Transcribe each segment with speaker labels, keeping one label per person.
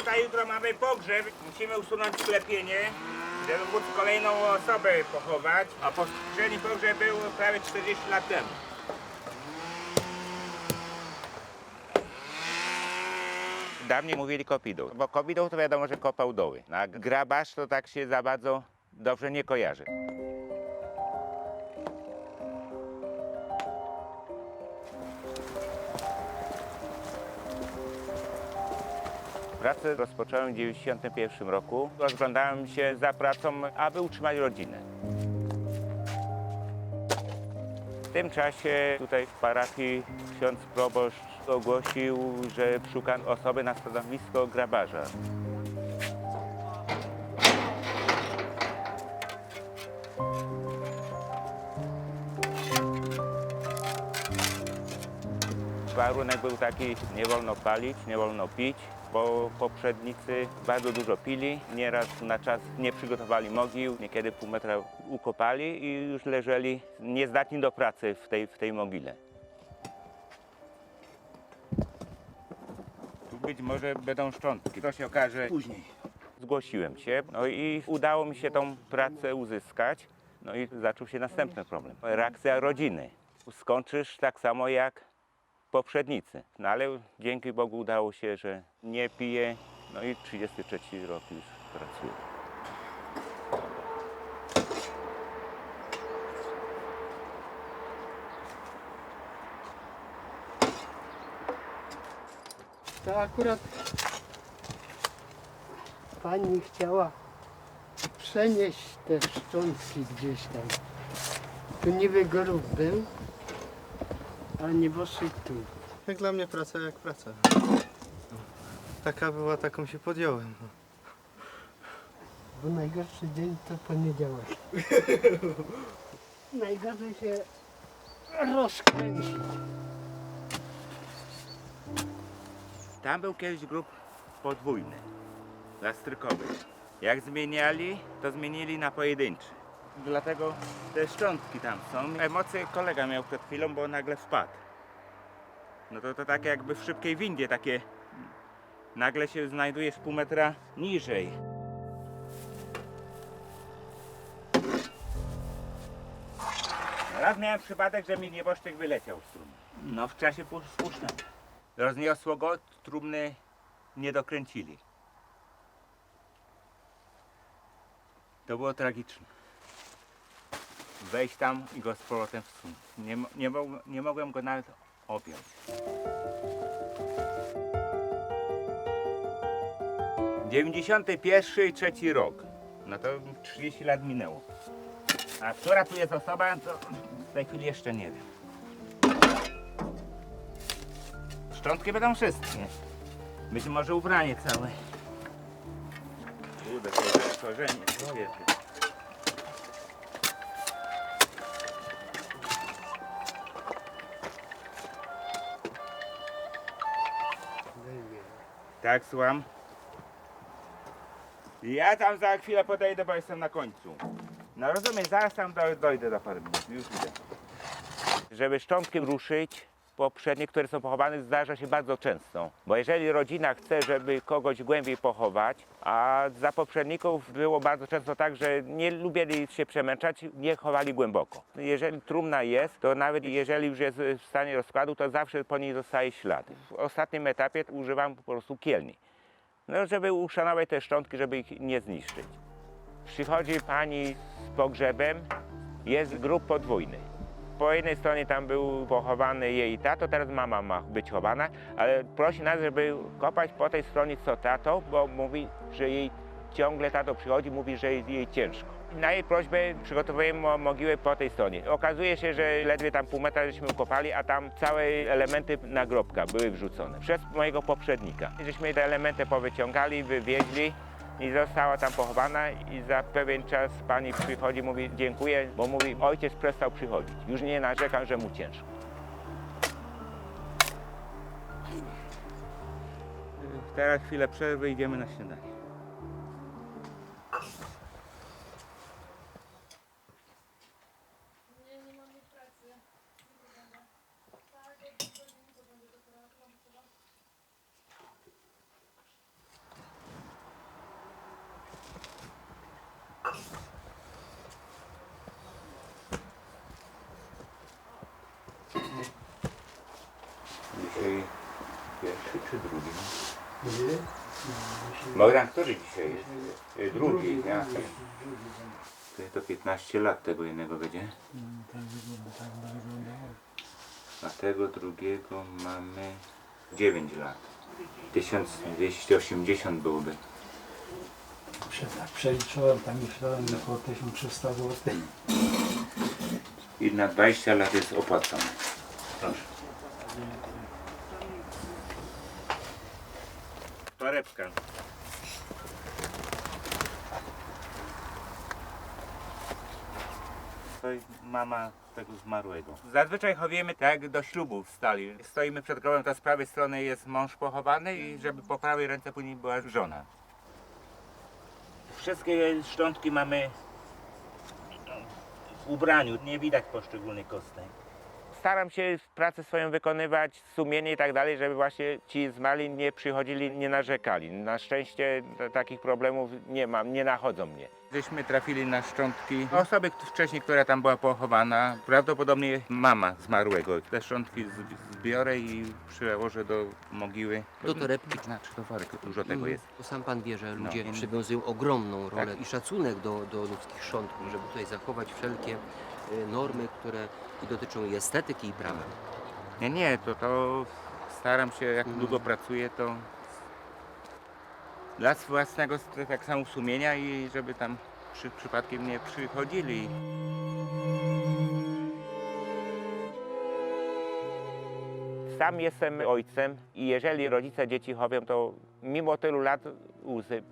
Speaker 1: Tutaj jutro mamy pogrzeb. Musimy usunąć sklepienie, żeby móc kolejną osobę pochować. A poprzedni pogrzeb był prawie 40 lat temu. Dawniej mówili kopidą, bo kopidą to wiadomo, że kopał doły. A grabarz to tak się za bardzo dobrze nie kojarzy. Pracę rozpocząłem w 1991 roku. Rozglądałem się za pracą, aby utrzymać rodzinę. W tym czasie tutaj w parafii ksiądz proboszcz ogłosił, że szuka osoby na stanowisko grabarza. Warunek był taki, nie wolno palić, nie wolno pić, bo poprzednicy bardzo dużo pili, nieraz na czas nie przygotowali mogił, niekiedy pół metra ukopali i już leżeli niezdatni do pracy w tej mogile. Tu być może będą szczątki, to się okaże później. Zgłosiłem się, no i udało mi się tą pracę uzyskać, no i zaczął się następny problem. Reakcja rodziny. Skończysz tak samo jak poprzednicy. No ale dzięki Bogu udało się, że nie piję, no i 33 rok już pracuję.
Speaker 2: To akurat pani chciała przenieść te szczątki gdzieś tam. Tu niby grób był, a nie poszli tu.
Speaker 3: Jak dla mnie praca jak praca. Taka była, taką się podjąłem.
Speaker 2: Bo najgorszy dzień to poniedziałek. Najgorzej się rozkręcić.
Speaker 1: Tam był kiedyś grób podwójny, lastrykowy. Jak zmieniali, to zmienili na pojedynczy. Dlatego te szczątki tam są. Emocje kolega miał przed chwilą, bo nagle wpadł. No to tak jakby w szybkiej windzie takie. Nagle się znajdujesz pół metra niżej. Raz miałem przypadek, że mi nieboszczyk wyleciał z trumny. No w czasie spuszczania. Rozniosło go, trumny nie dokręcili. To było tragiczne. Wejść tam i go z powrotem wsunąć. Nie mogłem go nawet objąć. '91 i 3 rok. No to 30 lat minęło. A która tu jest osoba, to w tej chwili jeszcze nie wiem. Szczątki będą wszystkie. Być może ubranie całe. Kurde, korzenie. Tak, słucham. Ja tam za chwilę podejdę, bo jestem na końcu. No rozumiem, zaraz tam dojdę do parę minut. Już idę. Żeby szczątki ruszyć, poprzednie, które są pochowane, zdarza się bardzo często. Bo jeżeli rodzina chce, żeby kogoś głębiej pochować, a za poprzedników było bardzo często tak, że nie lubili się przemęczać, nie chowali głęboko. Jeżeli trumna jest, to nawet jeżeli już jest w stanie rozkładu, to zawsze po niej zostaje ślad. W ostatnim etapie używam po prostu kielni. No, żeby uszanować te szczątki, żeby ich nie zniszczyć. Przychodzi pani z pogrzebem, jest grób podwójny. Po jednej stronie tam był pochowany jej tato, teraz mama ma być chowana, ale prosi nas, żeby kopać po tej stronie co tato, bo mówi, że jej ciągle tato przychodzi, mówi, że jej ciężko. Na jej prośbę przygotowujemy mogiłę po tej stronie. Okazuje się, że ledwie tam pół metra żeśmy ukopali, a tam całe elementy nagrobka były wrzucone przez mojego poprzednika. Żeśmy te elementy powyciągali, wywieźli i została tam pochowana i za pewien czas pani przychodzi, mówi dziękuję, bo mówi ojciec przestał przychodzić. Już nie narzekam, że mu ciężko. Teraz chwilę przerwy, idziemy na śniadanie. Dzisiaj pierwszy czy drugi? Bogdan, który dzisiaj jest? Drugi, ja. To 15 lat tego jednego będzie. A tego drugiego mamy 9 lat. 1280 byłoby.
Speaker 4: Tak przeliczyłem, tam myślałem około 1300 zł.
Speaker 1: I na 20 lat jest opłacone. Proszę. Torebka. To jest mama tego zmarłego. Zazwyczaj chowujemy tak jak do ślubu w stali. Stoimy przed grobem, to z prawej strony jest mąż pochowany i żeby po prawej ręce później była żona. Wszystkie szczątki mamy w ubraniu, nie widać poszczególnych kostek. Staram się pracę swoją wykonywać sumiennie i tak dalej, żeby właśnie ci zmarli nie przychodzili, nie narzekali. Na szczęście takich problemów nie mam, nie nachodzą mnie. Żeśmy trafili na szczątki osoby wcześniej, która tam była pochowana, prawdopodobnie mama zmarłego. Te szczątki zbiorę i przyłożę do mogiły.
Speaker 5: Do torebki.
Speaker 1: Znaczy do worek, dużo tego jest.
Speaker 5: Bo sam pan wie, że ludzie
Speaker 1: No.
Speaker 5: przywiązują ogromną rolę
Speaker 1: Tak.
Speaker 5: i szacunek do ludzkich szczątków, żeby tutaj zachować wszelkie normy, które i dotyczą i estetyki, i prawa.
Speaker 1: Nie, to staram się, jak długo pracuję, to dla własnego tak samo sumienia i żeby tam przypadkiem nie przychodzili. Sam jestem ojcem i jeżeli rodzice dzieci chowią, to mimo tylu lat łzy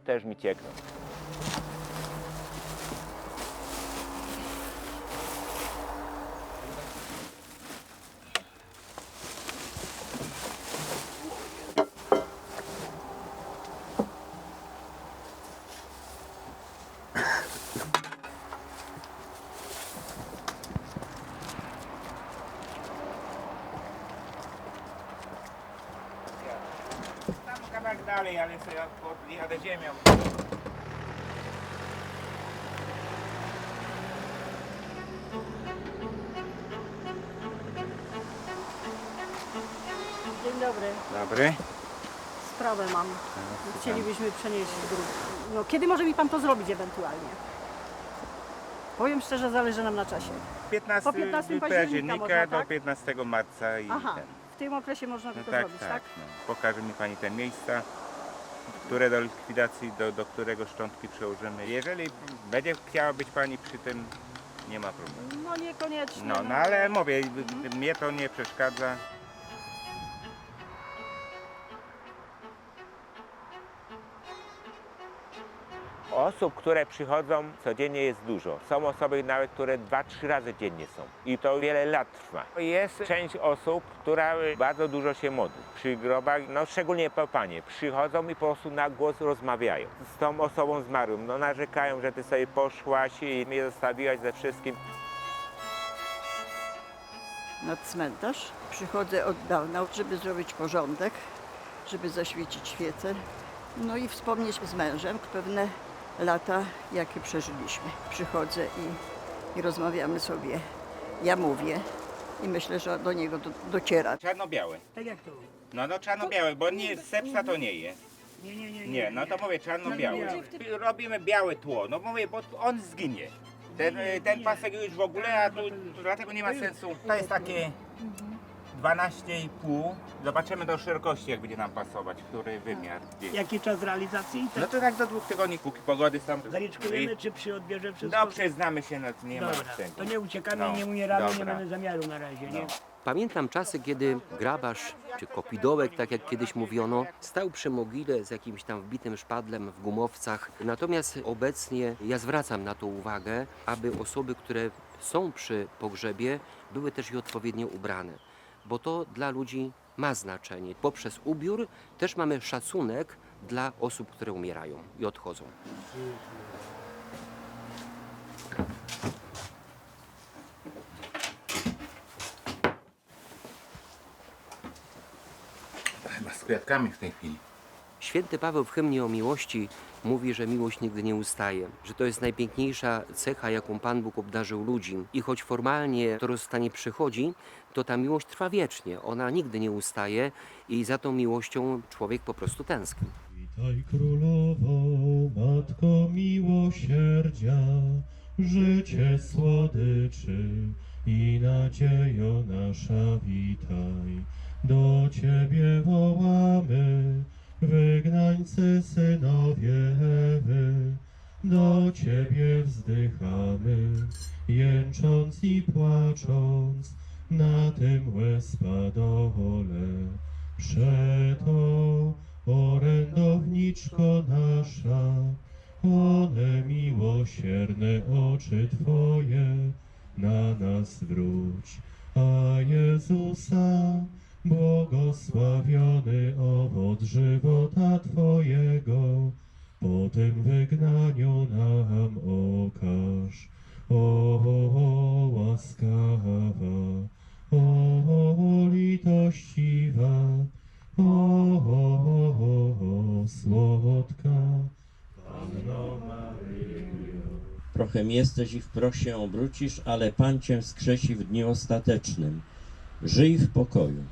Speaker 1: też mi ciekną. Tam kawałek dalej, ale sobie podjadę ziemią.
Speaker 6: Dzień dobry.
Speaker 1: Dobry.
Speaker 6: Sprawę mam. Chcielibyśmy przenieść grób. No, kiedy może mi pan to zrobić ewentualnie? Powiem szczerze, zależy nam na czasie.
Speaker 1: 15
Speaker 6: Po 15 października
Speaker 1: października
Speaker 6: można,
Speaker 1: do
Speaker 6: tak?
Speaker 1: 15 marca i
Speaker 6: Aha,
Speaker 1: ten.
Speaker 6: w tym okresie można
Speaker 1: No
Speaker 6: to
Speaker 1: tak,
Speaker 6: zrobić,
Speaker 1: tak.
Speaker 6: tak?
Speaker 1: No. Pokaże mi pani te miejsca, które do likwidacji, do którego szczątki przełożymy. Jeżeli będzie chciała być pani przy tym, nie ma problemu.
Speaker 6: No niekoniecznie.
Speaker 1: No ale mówię, mnie to nie przeszkadza. Osób, które przychodzą codziennie jest dużo. Są osoby nawet, które 2-3 razy dziennie są. I to wiele lat trwa. Jest część osób, która bardzo dużo się modli. Przy grobach, no szczególnie po panie, przychodzą i po prostu na głos rozmawiają. Z tą osobą zmarłą, no narzekają, że ty sobie poszłaś i mnie zostawiłaś ze wszystkim.
Speaker 7: Na cmentarz. Przychodzę od dawna, żeby zrobić porządek, żeby zaświecić świecę. No i wspomnieć z mężem pewne lata, jakie przeżyliśmy. Przychodzę i rozmawiamy sobie. Ja mówię i myślę, że do niego dociera.
Speaker 1: Czarno-białe.
Speaker 6: Tak jak to?
Speaker 1: No czarno-białe, bo nie, sepsa to nie jest. Nie, no to mówię czarno-białe. Robimy białe tło, no mówię, bo on zginie. Ten pasek już w ogóle, a tu dlatego nie ma sensu. To jest takie 12,5. Zobaczymy do szerokości, jak będzie nam pasować, który wymiar. Gdzieś.
Speaker 8: Jaki czas realizacji?
Speaker 1: No to tak do 2 tygodni, póki pogody są.
Speaker 8: Zaliczkujemy, czy przy odbierze wszystko?
Speaker 1: Dobrze, znamy się, nie ma
Speaker 8: Dobra,
Speaker 1: wstępu.
Speaker 8: to nie uciekamy,
Speaker 1: No,
Speaker 8: nie umieramy, nie
Speaker 1: dobra.
Speaker 8: mamy zamiaru na razie, nie?
Speaker 1: No.
Speaker 5: Pamiętam czasy, kiedy grabarz czy kopidołek, tak jak kiedyś mówiono, stał przy mogile z jakimś tam wbitym szpadlem w gumowcach. Natomiast obecnie ja zwracam na to uwagę, aby osoby, które są przy pogrzebie, były też i odpowiednio ubrane, bo to dla ludzi ma znaczenie. Poprzez ubiór też mamy szacunek dla osób, które umierają i odchodzą.
Speaker 1: Chyba z kwiatkami w tej chwili.
Speaker 5: Święty Paweł w hymnie o miłości mówi, że miłość nigdy nie ustaje, że to jest najpiękniejsza cecha, jaką Pan Bóg obdarzył ludzi. I choć formalnie to rozstanie przychodzi, to ta miłość trwa wiecznie. Ona nigdy nie ustaje i za tą miłością człowiek po prostu tęskni.
Speaker 9: Witaj królową, matko miłosierdzia, życie słodyczy i nadziejo nasza witaj. Do Ciebie wołamy, wygnańcy synowie Ewy, do Ciebie wzdychamy, jęcząc i płacząc, na tym łez padole. Przeto, orędowniczko nasza, one miłosierne oczy Twoje na nas wróć, a Jezusa, błogosławiony owoc żywota Twojego, po tym wygnaniu nam okaż. O łaskawa, o litościwa, o słodka Panno Maryjo.
Speaker 10: Prochem jesteś i w proch się obrócisz, ale Pan Cię wskrzesi w dniu ostatecznym. Żyj w pokoju.